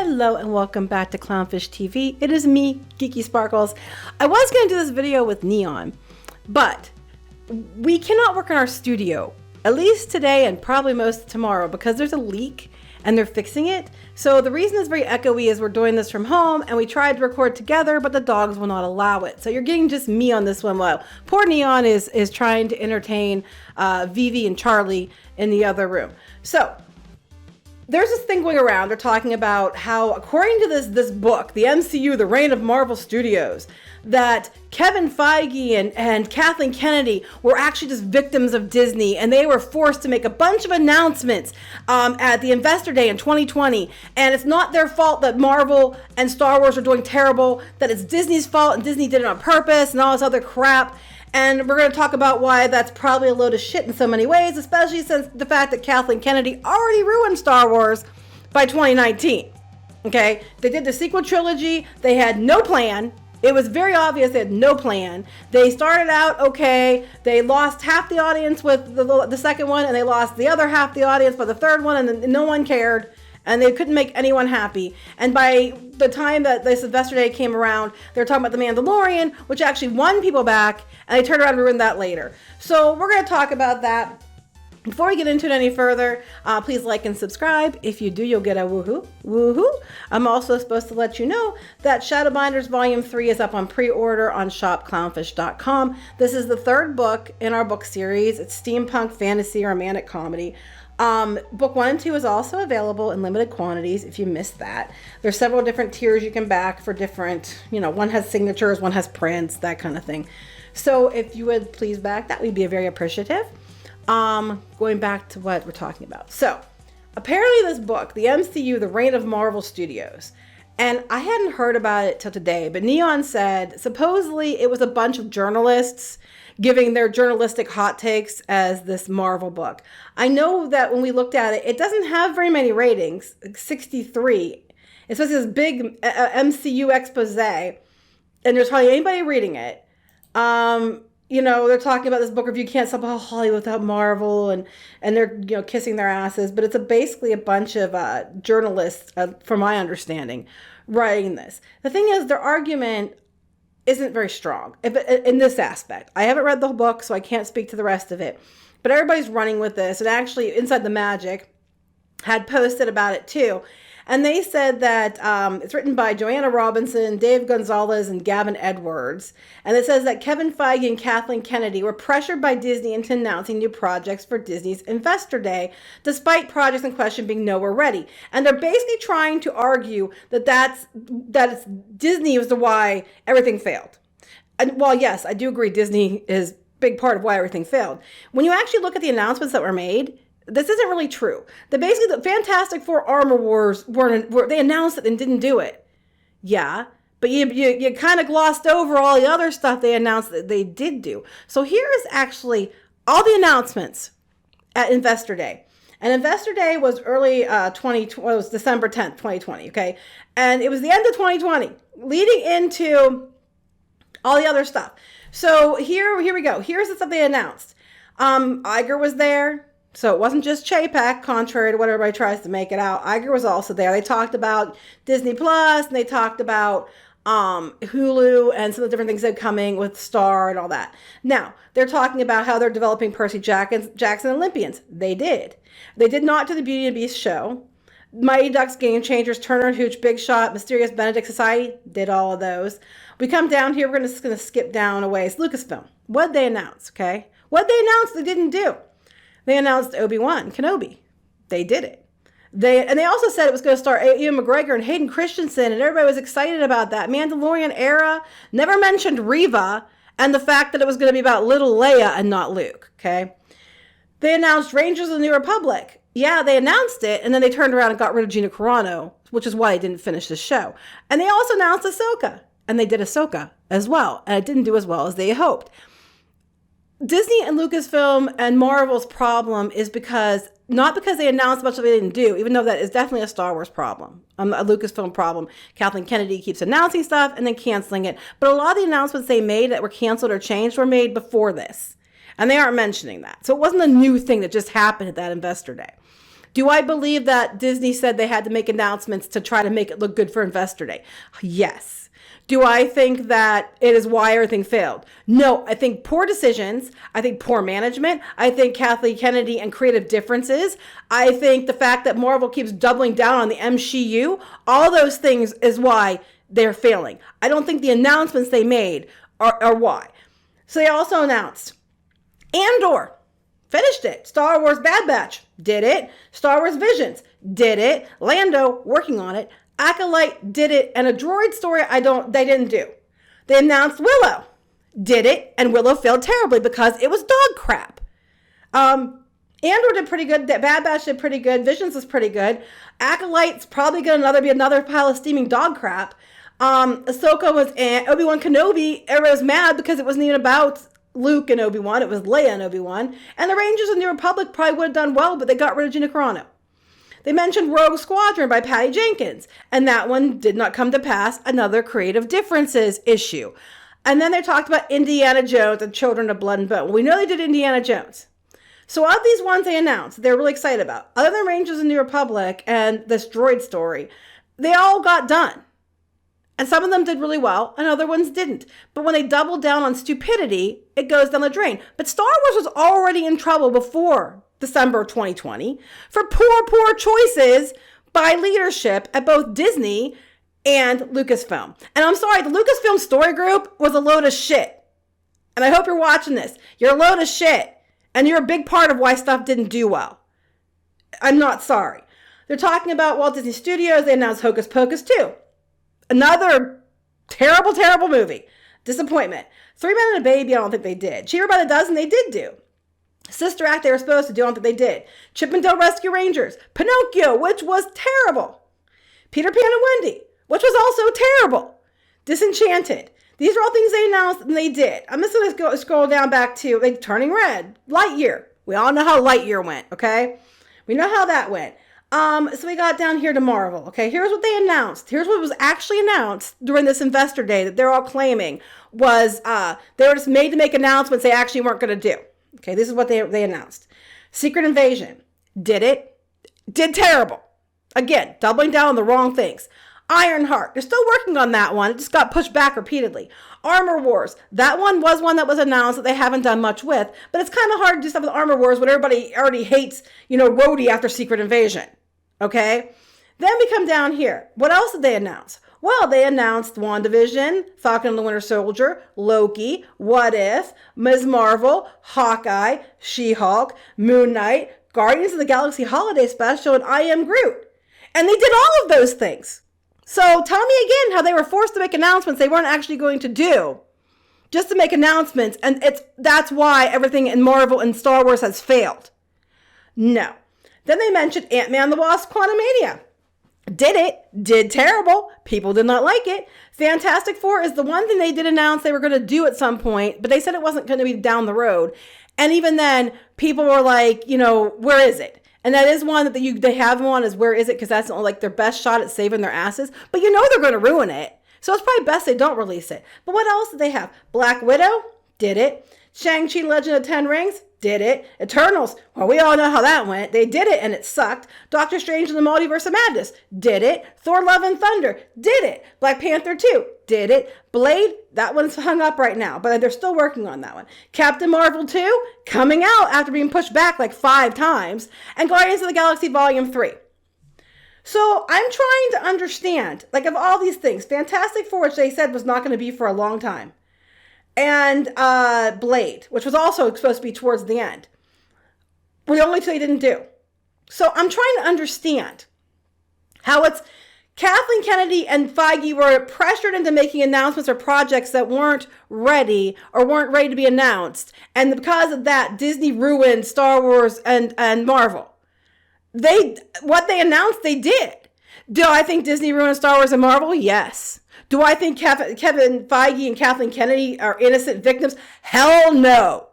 Hello and welcome back to Clownfish TV. It is me, Geeky Sparkles. I was going to do this video with Neon, but we cannot work in our studio, at least today and probably most of tomorrow, because there's a leak and they're fixing it. So the reason it's very echoey is we're doing this from home and we tried to record together, but the dogs will not allow it. So you're getting just me on this one while poor Neon is trying to entertain Vivi and Charlie in the other room. So there's this thing going around. They're talking about how, according to this book, the MCU, The Reign of Marvel Studios, that Kevin Feige and Kathleen Kennedy were actually just victims of Disney, and they were forced to make a bunch of announcements at the Investor Day in 2020. And it's not their fault that Marvel and Star Wars are doing terrible, that it's Disney's fault and Disney did it on purpose and all this other crap. And we're going to talk about why that's probably a load of shit in so many ways, especially since the fact that Kathleen Kennedy already ruined Star Wars by 2019. Okay? They did the sequel trilogy. They had no plan. It was very obvious they had no plan. They started out okay. They lost half the audience with the second one, and they lost the other half the audience by the third one, and then no one cared. And they couldn't make anyone happy. And by the time that this Investor Day came around, they were talking about The Mandalorian, which actually won people back, and they turned around and ruined that later. So we're going to talk about that. Before we get into it any further, please like and subscribe. If you do, you'll get a woohoo. Woohoo. I'm also supposed to let you know that Shadowbinders Volume 3 is up on pre-order on shopclownfish.com. This is the third book in our book series. It's steampunk, fantasy, romantic comedy. Book 1 and 2 is also available in limited quantities if you missed that. There's several different tiers you can back for different, one has signatures, one has prints, that kind of thing. So if you would please back that, we'd be very appreciative. Going back to what we're talking about. So apparently this book, the MCU, The Reign of Marvel Studios, and I hadn't heard about it till today, but Neon said supposedly it was a bunch of journalists giving their journalistic hot takes as this Marvel book. I know that when we looked at it, it doesn't have very many ratings, 63. It's supposed to be this big MCU expose, and there's hardly anybody reading it. They're talking about this book review can't stop Hollywood without Marvel, and they're kissing their asses. But it's basically a bunch of journalists, from my understanding, writing this. The thing is, their argument isn't very strong in this aspect. I haven't read the whole book, so I can't speak to the rest of it. But everybody's running with this, and actually, Inside the Magic had posted about it too. And they said that it's written by Joanna Robinson, Dave Gonzalez, and Gavin Edwards. And it says that Kevin Feige and Kathleen Kennedy were pressured by Disney into announcing new projects for Disney's Investor Day, despite projects in question being nowhere ready. And they're basically trying to argue that it's Disney was the why everything failed. And while yes, I do agree Disney is a big part of why everything failed, when you actually look at the announcements that were made, this isn't really true. The Fantastic Four Armor Wars they announced it and didn't do it. Yeah, but you kind of glossed over all the other stuff they announced that they did do. So here is actually all the announcements at Investor Day. And Investor Day was early it was December 10th, 2020, okay? And it was the end of 2020, leading into all the other stuff. So here we go. Here's the stuff they announced. Iger was there. So it wasn't just Chapek, contrary to what everybody tries to make it out. Iger was also there. They talked about Disney Plus, and they talked about Hulu and some of the different things that are coming with Star and all that. Now, they're talking about how they're developing Percy Jackson Olympians. They did. They did not do the Beauty and the Beast show. Mighty Ducks, Game Changers, Turner and Hooch, Big Shot, Mysterious Benedict Society, did all of those. We come down here, we're just going to skip down a ways. Lucasfilm. What'd they announce, okay? What'd they announce they didn't do? They announced Obi-Wan Kenobi. They did it. They also said it was going to star Ewan McGregor and Hayden Christensen, and everybody was excited about that. Mandalorian era, never mentioned Reva, and the fact that it was going to be about little Leia and not Luke, okay? They announced Rangers of the New Republic. Yeah, they announced it, and then they turned around and got rid of Gina Carano, which is why I didn't finish the show. And they also announced Ahsoka, and they did Ahsoka as well, and it didn't do as well as they hoped. Disney and Lucasfilm and Marvel's problem is not because they announced much of it they didn't do, even though that is definitely a Star Wars problem, a Lucasfilm problem. Kathleen Kennedy keeps announcing stuff and then canceling it. But a lot of the announcements they made that were canceled or changed were made before this. And they aren't mentioning that. So it wasn't a new thing that just happened at that Investor Day. Do I believe that Disney said they had to make announcements to try to make it look good for Investor Day? Yes. Do I think that it is why everything failed? No, I think poor decisions. I think poor management. I think Kathleen Kennedy and creative differences. I think the fact that Marvel keeps doubling down on the MCU, all those things is why they're failing. I don't think the announcements they made are why. So they also announced Andor, finished it. Star Wars Bad Batch, did it. Star Wars Visions, did it. Lando, working on it. Acolyte, did it. And a droid story, they didn't do. They announced Willow, did it. And Willow failed terribly because it was dog crap. Andor did pretty good. Bad Batch did pretty good. Visions was pretty good. Acolyte's probably going to be another pile of steaming dog crap. Ahsoka was Obi-Wan Kenobi. Everyone was mad because it wasn't even about Luke and Obi-Wan. It was Leia and Obi-Wan. And the Rangers of the New Republic probably would have done well, but they got rid of Gina Carano. They mentioned Rogue Squadron by Patty Jenkins, and that one did not come to pass. Another creative differences issue. And then they talked about Indiana Jones and Children of Blood and Bone. We know they did Indiana Jones. So of these ones they announced, they're really excited about, other than Rangers of the New Republic and this droid story, they all got done. And some of them did really well, and other ones didn't. But when they doubled down on stupidity, it goes down the drain. But Star Wars was already in trouble before December 2020 for poor choices by leadership at both Disney and Lucasfilm. And I'm sorry, the Lucasfilm story group was a load of shit. And I hope you're watching this. You're a load of shit. And you're a big part of why stuff didn't do well. I'm not sorry. They're talking about Walt Disney Studios. They announced Hocus Pocus 2. Another terrible movie. Disappointment. Three Men and a Baby, I don't think they did. Cheaper by the Dozen, they did do. Sister Act, they were supposed to do, I don't think they did. Chip and Dale Rescue Rangers. Pinocchio, which was terrible. Peter Pan and Wendy, which was also terrible. Disenchanted. These are all things they announced and they did. I'm just going to scroll down back to Turning Red. Lightyear. We all know how Lightyear went, okay? We know how that went. So we got down here to Marvel. Okay, here's what they announced. Here's what was actually announced during this Investor Day that they're all claiming was they were just made to make announcements they actually weren't going to do. Okay, this is what they announced. Secret Invasion. Did it. Did terrible. Again, doubling down on the wrong things. Ironheart. They're still working on that one. It just got pushed back repeatedly. Armor Wars. That one that was announced that they haven't done much with. But it's kind of hard to do stuff with Armor Wars when everybody already hates, Rhodey after Secret Invasion. Okay? Then we come down here. What else did they announce? Well, they announced WandaVision, Falcon and the Winter Soldier, Loki, What If, Ms. Marvel, Hawkeye, She-Hulk, Moon Knight, Guardians of the Galaxy Holiday Special, and I Am Groot. And they did all of those things. So tell me again how they were forced to make announcements they weren't actually going to do just to make announcements. And that's why everything in Marvel and Star Wars has failed. No. Then they mentioned Ant-Man and the Wasp: Quantumania. Did it. Did terrible. People did not like it. Fantastic Four is the one thing they did announce they were going to do at some point, but they said it wasn't going to be down the road. And even then, people were like, where is it? And that is one that they have one is where is it? Because that's like their best shot at saving their asses. But they're going to ruin it. So it's probably best they don't release it. But what else did they have? Black Widow? Did it. Shang-Chi Legend of Ten Rings? Did it. Eternals? Well, we all know how that went. They did it and it sucked. Doctor Strange in the Multiverse of Madness? Did it. Thor Love and Thunder? Did it. Black Panther 2? Did it. Blade? That one's hung up right now, but they're still working on that one. Captain Marvel 2? Coming out after being pushed back like 5 times. And Guardians of the Galaxy Volume 3. So I'm trying to understand, of all these things, Fantastic Four, which they said was not going to be for a long time. And Blade, which was also supposed to be towards the end. Were the only two they didn't do. So I'm trying to understand how it's Kathleen Kennedy and Feige were pressured into making announcements or projects that weren't ready to be announced. And because of that, Disney ruined Star Wars and Marvel. What they announced, they did. Do I think Disney ruined Star Wars and Marvel? Yes. Do I think Kevin Feige and Kathleen Kennedy are innocent victims? Hell no.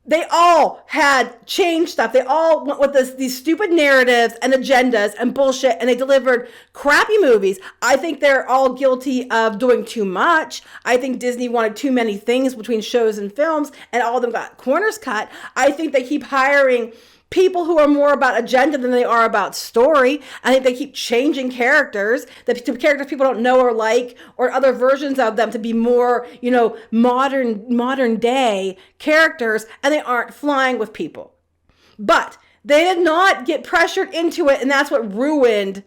They all had changed stuff. They all went with these stupid narratives and agendas and bullshit, and they delivered crappy movies. I think they're all guilty of doing too much. I think Disney wanted too many things between shows and films, and all of them got corners cut. I think they keep hiring people who are more about agenda than they are about story. I think they keep changing characters, the characters people don't know or like, or other versions of them to be more, modern day characters, and they aren't flying with people. But they did not get pressured into it, and that's what ruined.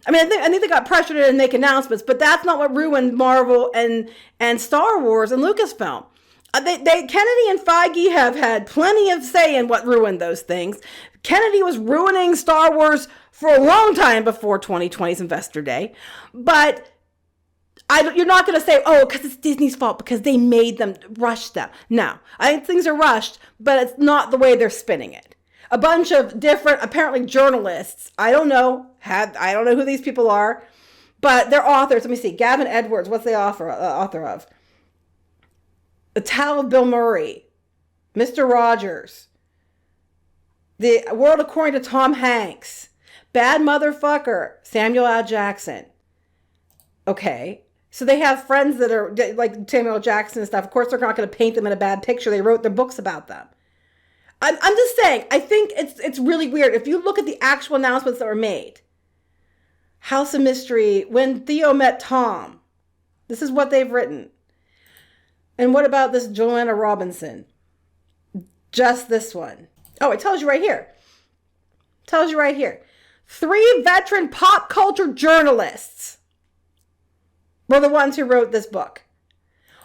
I think they got pressured to make announcements, but that's not what ruined Marvel and Star Wars and Lucasfilm. Kennedy and Feige have had plenty of say in what ruined those things. Kennedy was ruining Star Wars for a long time before 2020's Investor Day. But you're not going to say, because it's Disney's fault because they made them, rush them. No, I think things are rushed, but it's not the way they're spinning it. A bunch of different, apparently journalists, I don't know who these people are, but they're authors. Let me see, Gavin Edwards, what's the author of? The Tale of Bill Murray, Mr. Rogers, The World According to Tom Hanks, Bad Motherfucker, Samuel L. Jackson. Okay, so they have friends that are like Samuel L. Jackson and stuff. Of course, they're not going to paint them in a bad picture. They wrote their books about them. I'm just saying, I think it's really weird. If you look at the actual announcements that were made, House of Mystery, When Theo Met Tom, this is what they've written. And what about this Joanna Robinson? Just this one. Oh, it tells you right here. 3 veteran pop culture journalists were the ones who wrote this book.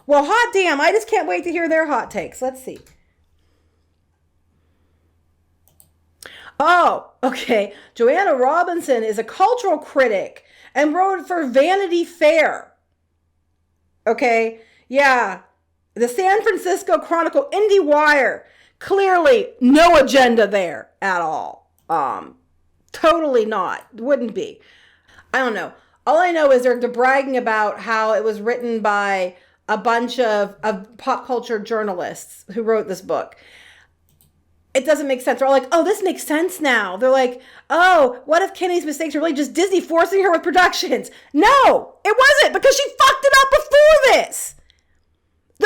Well, hot damn, I just can't wait to hear their hot takes. Let's see. Oh, okay. Joanna Robinson is a cultural critic and wrote for Vanity Fair. Okay, yeah. The San Francisco Chronicle, IndieWire, clearly no agenda there at all. Totally not. Wouldn't be. I don't know. All I know is they're bragging about how it was written by a bunch of pop culture journalists who wrote this book. It doesn't make sense. They're all like, oh, this makes sense now. They're like, oh, what if Kenny's mistakes are really just Disney forcing her with productions? No, it wasn't, because she fucked it up before this. The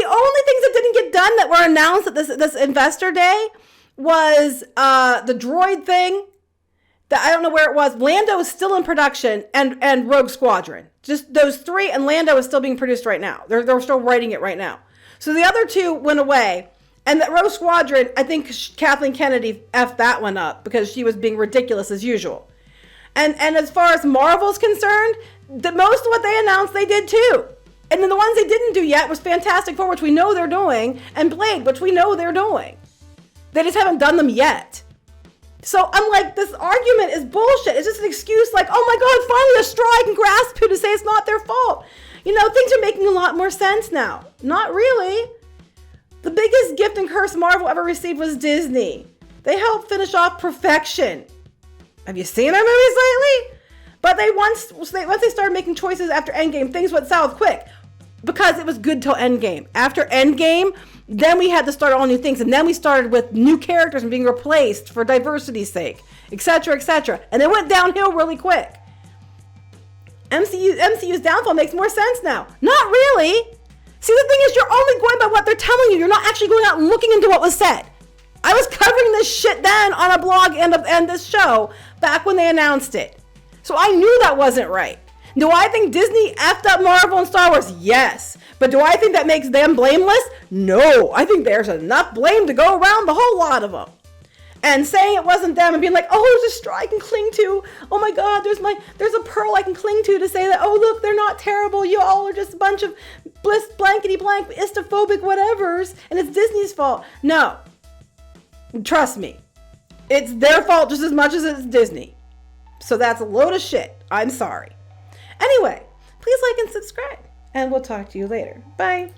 only things that didn't get done that were announced at this Investor Day was the droid thing. I don't know where it was. Lando is still in production, and Rogue Squadron. Just those 3, and Lando is still being produced right now. They're still writing it right now. So the other 2 went away. And that Rogue Squadron, I think Kathleen Kennedy effed that one up because she was being ridiculous as usual. And as far as Marvel's concerned, most of what they announced, they did too. And then the ones they didn't do yet was Fantastic Four, which we know they're doing, and Blade, which we know they're doing. They just haven't done them yet. So I'm like, this argument is bullshit. It's just an excuse like, oh my God, finally a straw I can grasp to say it's not their fault. Things are making a lot more sense now. Not really. The biggest gift and curse Marvel ever received was Disney. They helped finish off Perfection. Have you seen their movies lately? But once they started making choices after Endgame, things went south quick because it was good till Endgame. After Endgame, then we had to start all new things, and then we started with new characters and being replaced for diversity's sake, etc., etc. And it went downhill really quick. MCU's downfall makes more sense now. Not really. See, the thing is, you're only going by what they're telling you. You're not actually going out and looking into what was said. I was covering this shit then on a blog and this show back when they announced it. So I knew that wasn't right. Do I think Disney effed up Marvel and Star Wars? Yes. But do I think that makes them blameless? No. I think there's enough blame to go around the whole lot of them. And saying it wasn't them and being like, oh, there's a straw I can cling to. Oh my God, there's a pearl I can cling to say that, oh look, they're not terrible. You all are just a bunch of blankety blank, istophobic whatevers, and it's Disney's fault. No. Trust me. It's their fault just as much as it's Disney. So that's a load of shit. I'm sorry. Anyway, please like and subscribe, and we'll talk to you later. Bye.